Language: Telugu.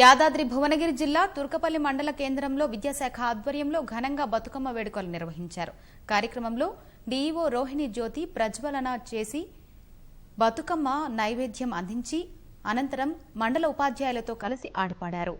యాదాద్రి భువనగిరి జిల్లా తుర్కపల్లి మండల కేంద్రంలో విద్యాశాఖ ఆధ్వర్యంలో ఘనంగా బతుకమ్మ వేడుకలు నిర్వహించారు. కార్యక్రమంలో డీఈఓ రోహిణి జ్యోతి ప్రజ్వలన చేసి బతుకమ్మ నైవేద్యం అందించి అనంతరం మండల ఉపాధ్యాయులతో కలిసి ఆడిపాడారు.